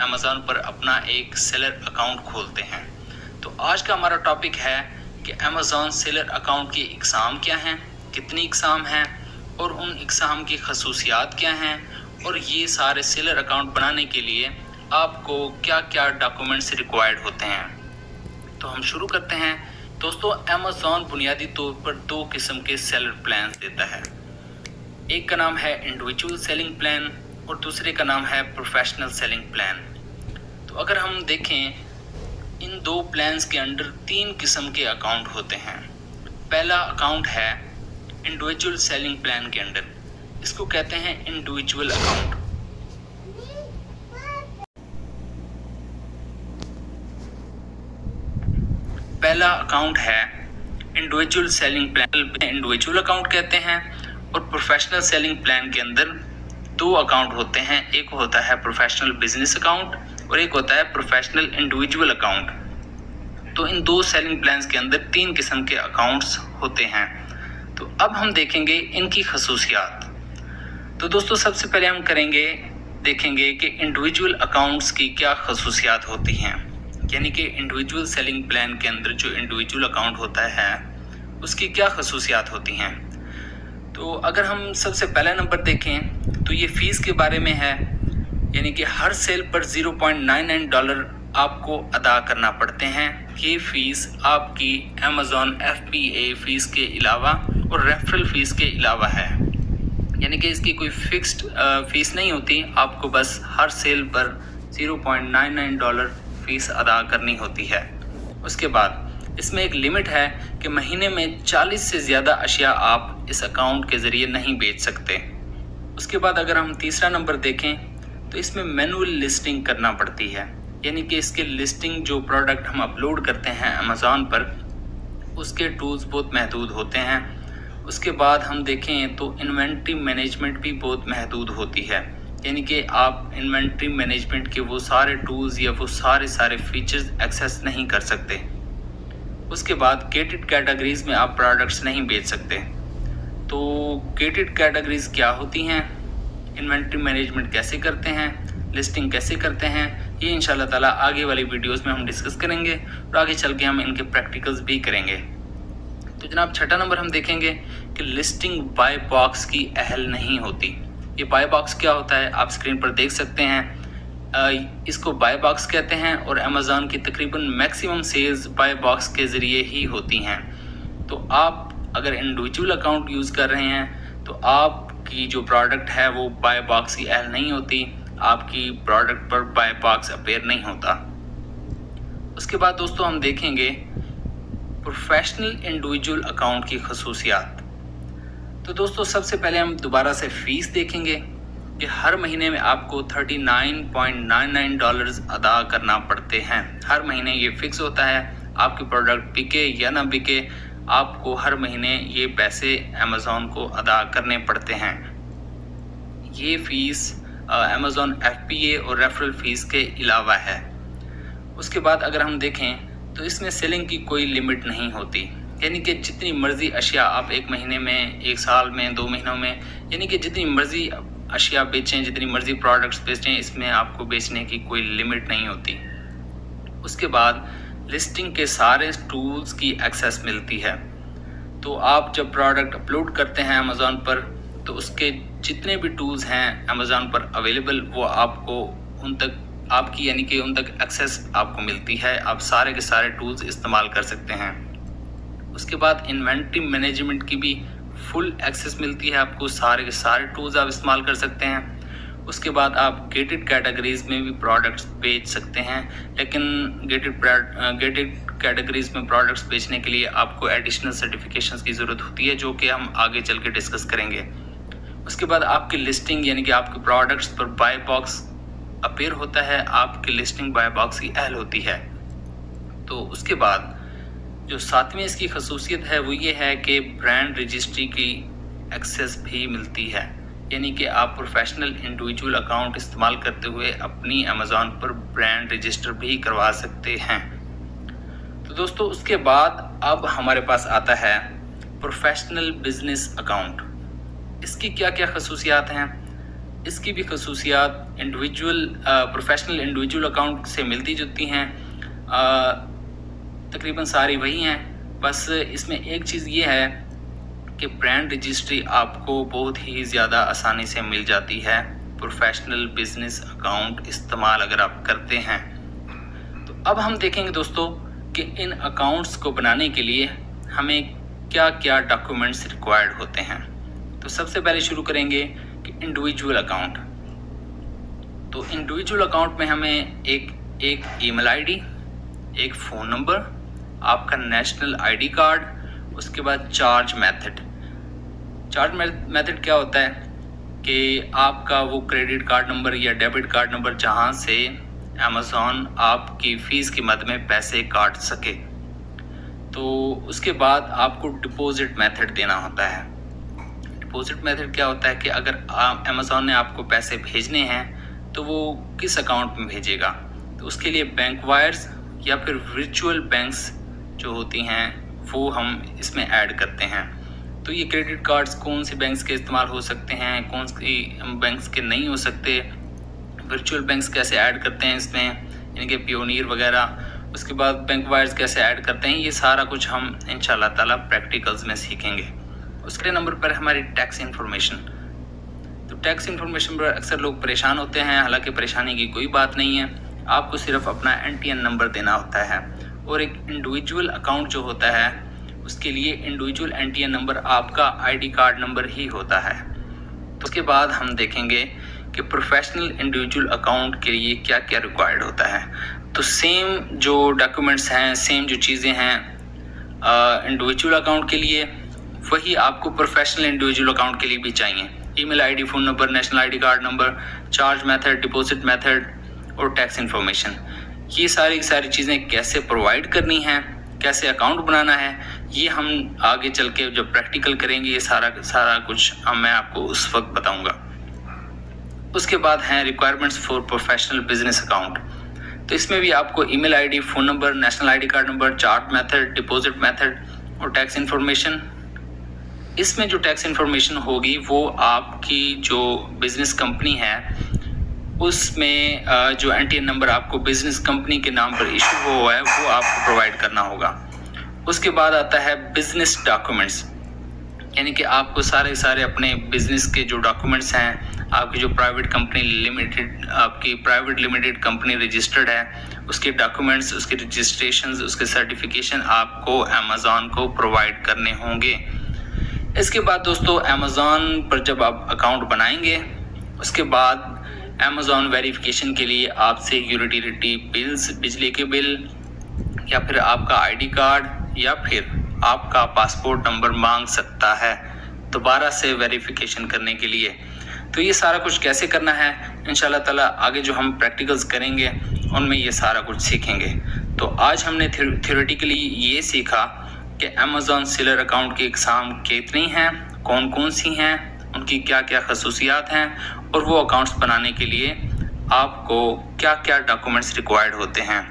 Amazon पर अपना एक सेलर अकाउंट खोलते हैं। तो आज का हमारा टॉपिक है कि अमेज़ॉन सेलर अकाउंट की इकसाम क्या हैं, कितनी इकसाम हैं और उन इकसाम की खसूसियात क्या हैं, और ये सारे सेलर अकाउंट बनाने के लिए आपको क्या क्या डॉक्यूमेंट्स रिक्वायर्ड होते हैं। तो हम शुरू करते हैं। दोस्तों, अमेज़ॉन बुनियादी तौर पर दो किस्म के सेलर प्लान्स देता है। एक का नाम है इंडिविजुअल सेलिंग प्लान और दूसरे का नाम है प्रोफेशनल सेलिंग प्लान। तो अगर हम देखें, इन दो प्लान्स के अंडर तीन किस्म के अकाउंट होते हैं। पहला अकाउंट है इंडिविजुअल सेलिंग प्लान के अंडर, इसको कहते हैं इंडिविजुअल अकाउंट। पहला अकाउंट है individual selling plan, individual account कहते हैं। और प्रोफेशनल सेलिंग प्लान के अंदर दो अकाउंट होते हैं, एक होता है प्रोफेशनल बिजनेस अकाउंट और एक होता है प्रोफेशनल इंडिविजुअल अकाउंट। तो इन दो सेलिंग प्लान्स के अंदर तीन किस्म के अकाउंट्स होते हैं। तो अब हम देखेंगे इनकी खसूसियात। तो दोस्तों, सबसे पहले हम देखेंगे कि इंडिविजुअल अकाउंट्स की क्या खसूसियात होती हैं, यानी कि इंडिविजुअल सेलिंग प्लान के अंदर जो इंडिविजुअल अकाउंट होता है उसकी क्या खसूसियात होती हैं। तो अगर हम सबसे पहला नंबर देखें तो ये फ़ीस के बारे में है, यानी कि हर सेल पर $0.99 आपको अदा करना पड़ते हैं। ये फ़ीस आपकी अमेज़ॉन FBA फ़ीस के अलावा और रेफरल फ़ीस के अलावा है, यानी कि इसकी कोई फिक्स्ड फ़ीस नहीं होती, आपको बस हर सेल पर $0.99 फ़ीस अदा करनी होती है। उसके बाद इसमें एक लिमिट है कि महीने में 40 से ज़्यादा अशिया आप इस अकाउंट के ज़रिए नहीं बेच सकते। उसके बाद अगर हम तीसरा नंबर देखें तो इसमें मैनुअल लिस्टिंग करना पड़ती है, यानी कि इसके लिस्टिंग जो प्रोडक्ट हम अपलोड करते हैं अमेज़ॉन पर उसके टूल्स बहुत महदूद होते हैं। उसके बाद हम देखें तो इन्वेंट्री मैनेजमेंट भी बहुत महदूद होती है, यानी कि आप इन्वेंट्री मैनेजमेंट के वो सारे टूल्स या वो सारे फीचर्स एक्सेस नहीं कर सकते। उसके बाद गेटेड कैटेगरीज में आप प्रोडक्ट्स नहीं बेच सकते। तो गेटेड कैटेगरीज क्या होती हैं, इन्वेंट्री मैनेजमेंट कैसे करते हैं, लिस्टिंग कैसे करते हैं, ये इंशाल्लाह ताला आगे वाली वीडियोस में हम डिस्कस करेंगे और आगे चल के हम इनके प्रैक्टिकल्स भी करेंगे। तो जनाब, छठा नंबर हम देखेंगे कि लिस्टिंग बाय बॉक्स की अहल नहीं होती। ये बाय बॉक्स क्या होता है आप स्क्रीन पर देख सकते हैं। इसको बाय बॉक्स कहते हैं और अमेज़ॉन की तकरीबन मैक्सिमम सेल्स बाय बॉक्स के ज़रिए ही होती हैं। तो आप अगर इंडिविजुअल अकाउंट यूज़ कर रहे हैं तो आपकी जो प्रोडक्ट है वो बाय बॉक्स की अहल नहीं होती, आपकी प्रोडक्ट पर बाय बॉक्स अपेयर नहीं होता। उसके बाद दोस्तों हम देखेंगे प्रोफेशनल इंडिविजुअल अकाउंट की खसूसियात। तो दोस्तों, सबसे पहले हम दोबारा से फ़ीस देखेंगे कि हर महीने में आपको $39.99 अदा करना पड़ते हैं। हर महीने ये फिक्स होता है, आपकी प्रोडक्ट बिके या ना बिके, आपको हर महीने ये पैसे अमेज़ॉन को अदा करने पड़ते हैं। ये फ़ीस अमेज़ॉन FBA और रेफरल फ़ीस के अलावा है। उसके बाद अगर हम देखें तो इसमें सेलिंग की कोई लिमिट नहीं होती, यानी कि जितनी मर्ज़ी अशिया आप एक महीने में, एक साल में, 2 महीनों में, यानी कि जितनी मर्ज़ी अशिया बेचें, जितनी मर्ज़ी प्रोडक्ट्स बेचें, इसमें आपको बेचने की कोई लिमिट नहीं होती। उसके बाद लिस्टिंग के सारे टूल्स की एक्सेस मिलती है। तो आप जब प्रोडक्ट अपलोड करते हैं अमेज़ॉन पर तो उसके जितने भी टूल्स हैं अमेज़ॉन पर अवेलेबल, वो आपको उन तक एक्सेस आपको मिलती है। आप सारे के सारे टूल्स इस्तेमाल कर सकते हैं। उसके बाद इन्वेंट्री मैनेजमेंट की भी फुल एक्सेस मिलती है आपको, सारे के सारे टूल्स आप इस्तेमाल कर सकते हैं। उसके बाद आप गेटेड कैटेगरीज में भी प्रोडक्ट्स बेच सकते हैं, लेकिन गेटेड कैटेगरीज में प्रोडक्ट्स बेचने के लिए आपको एडिशनल सर्टिफिकेशंस की ज़रूरत होती है, जो कि हम आगे चल के डिस्कस करेंगे। उसके बाद आपकी लिस्टिंग, यानी कि आपके प्रोडक्ट्स पर बाय बॉक्स अपेयर होता है, आपकी लिस्टिंग बाय बॉक्स की अहल होती है। तो उसके बाद जो सातवीं इसकी खसूसियत है वो ये है कि ब्रांड रजिस्ट्री की एक्सेस भी मिलती है, यानी कि आप प्रोफेशनल इंडिविजुअल अकाउंट इस्तेमाल करते हुए अपनी अमेज़ॉन पर ब्रांड रजिस्टर भी करवा सकते हैं। तो दोस्तों, उसके बाद अब हमारे पास आता है प्रोफेशनल बिजनेस अकाउंट। इसकी क्या क्या खसूसियात हैं। اس کی بھی خصوصیات پروفیشنل انڈیویجول اکاؤنٹ سے ملتی جلتی ہیں، تقریباً ساری وہی ہیں، بس اس میں ایک چیز یہ ہے کہ برانڈ رجسٹری آپ کو بہت ہی زیادہ آسانی سے مل جاتی ہے پروفیشنل بزنس اکاؤنٹ استعمال اگر آپ کرتے ہیں۔ تو اب ہم دیکھیں گے دوستو کہ ان اکاؤنٹس کو بنانے کے لیے ہمیں کیا کیا ڈاکیومنٹس ریکوائرڈ ہوتے ہیں۔ تو سب سے پہلے شروع کریں گے کہ انڈیویجول اکاؤنٹ۔ تو انڈیویجول اکاؤنٹ میں ہمیں ایک ای میل آئی ڈی، ایک فون نمبر، آپ کا نیشنل آئی ڈی کارڈ، اس کے بعد چارج میتھڈ۔ چارج میتھڈ کیا ہوتا ہے کہ آپ کا وہ کریڈٹ کارڈ نمبر یا ڈیبٹ کارڈ نمبر جہاں سے امیزون آپ کی فیس کی مد میں پیسے کاٹ سکے۔ تو اس کے بعد آپ کو ڈپوزٹ میتھڈ دینا ہوتا ہے۔ ڈپوزٹ میتھڈ کیا ہوتا ہے کہ اگر امیزون نے آپ کو پیسے بھیجنے ہیں تو وہ کس اکاؤنٹ میں بھیجے گا، تو اس کے لیے بینک وائرز یا پھر ورچوئل بینکس جو ہوتی ہیں وہ ہم اس میں ایڈ کرتے ہیں۔ تو یہ کریڈٹ کارڈز کون سی بینکس کے استعمال ہو سکتے ہیں، کون سی بینکس کے نہیں ہو سکتے، ورچوئل بینکس کیسے ایڈ کرتے ہیں اس میں، یعنی کہ پیونیر وغیرہ، اس کے بعد بینک وائرز کیسے ایڈ کرتے ہیں، یہ سارا کچھ ہم انشاءاللہ تعالیٰ پریکٹیکلز میں سیکھیں گے۔ اس کے نمبر پر ہماری ٹیکس انفارمیشن۔ تو ٹیکس انفارمیشن پر اکثر لوگ پریشان ہوتے ہیں، حالانکہ پریشانی کی کوئی بات نہیں ہے، آپ کو صرف اپنا NTN نمبر دینا ہوتا ہے، اور ایک انڈیویجول اکاؤنٹ جو ہوتا ہے اس کے لیے انڈیویجول NTN نمبر آپ کا ID کارڈ نمبر ہی ہوتا ہے۔ تو اس کے بعد ہم دیکھیں گے کہ پروفیشنل انڈیویجول اکاؤنٹ کے لیے کیا کیا ریکوائرڈ ہوتا ہے۔ تو سیم جو ڈاکیومنٹس ہیں، سیم جو چیزیں ہیں انڈیویجول اکاؤنٹ کے لیے، وہی آپ کو پروفیشنل انڈیویجول اکاؤنٹ کے لیے بھی چاہیے۔ Email I D, phone number, national I D card number, charge method, deposit method اور ٹیکس انفارمیشن۔ یہ ساری چیزیں کیسے پرووائڈ کرنی ہیں، کیسے اکاؤنٹ بنانا ہے، یہ ہم آگے چل کے جب پریکٹیکل کریں گے یہ سارا کچھ میں آپ کو اس وقت بتاؤں گا۔ اس کے بعد ہیں requirements for professional business account. تو اس میں بھی آپ کو email I D, phone number, national I D card number, charge method, deposit method اور ٹیکس انفارمیشن۔ اس میں جو ٹیکس انفارمیشن ہوگی وہ آپ کی جو بزنس کمپنی ہے اس میں جو NTN نمبر آپ کو بزنس کمپنی کے نام پر ایشو ہوا ہے وہ آپ کو پرووائڈ کرنا ہوگا۔ اس کے بعد آتا ہے بزنس ڈاکیومنٹس، یعنی کہ آپ کو سارے اپنے بزنس کے جو ڈاکیومنٹس ہیں، آپ کی جو آپ کی پرائیویٹ لمیٹڈ کمپنی رجسٹرڈ ہے، اس کے ڈاکیومنٹس، اس کے رجسٹریشنز، اس کے سرٹیفیکیشن آپ کو امیزون کو پرووائڈ کرنے ہوں گے۔ اس کے بعد دوستو امیزون پر جب آپ اکاؤنٹ بنائیں گے اس کے بعد امیزون ویریفیکیشن کے لیے آپ سے یوٹیلیٹی بلز، بجلی کے بل یا پھر آپ کا ID کارڈ یا پھر آپ کا پاسپورٹ نمبر مانگ سکتا ہے دوبارہ سے ویریفیکیشن کرنے کے لیے۔ تو یہ سارا کچھ کیسے کرنا ہے انشاءاللہ تعالیٰ آگے جو ہم پریکٹیکلز کریں گے ان میں یہ سارا کچھ سیکھیں گے۔ تو آج ہم نے تھیوریٹیکلی یہ سیکھا کہ امیزون سیلر اکاؤنٹ کی اقسام کتنی ہیں، کون سی ہیں، ان کی کیا کیا خصوصیات ہیں، اور وہ اکاؤنٹس بنانے کے لیے آپ کو کیا کیا ڈاکیومنٹس ریکوائرڈ ہوتے ہیں۔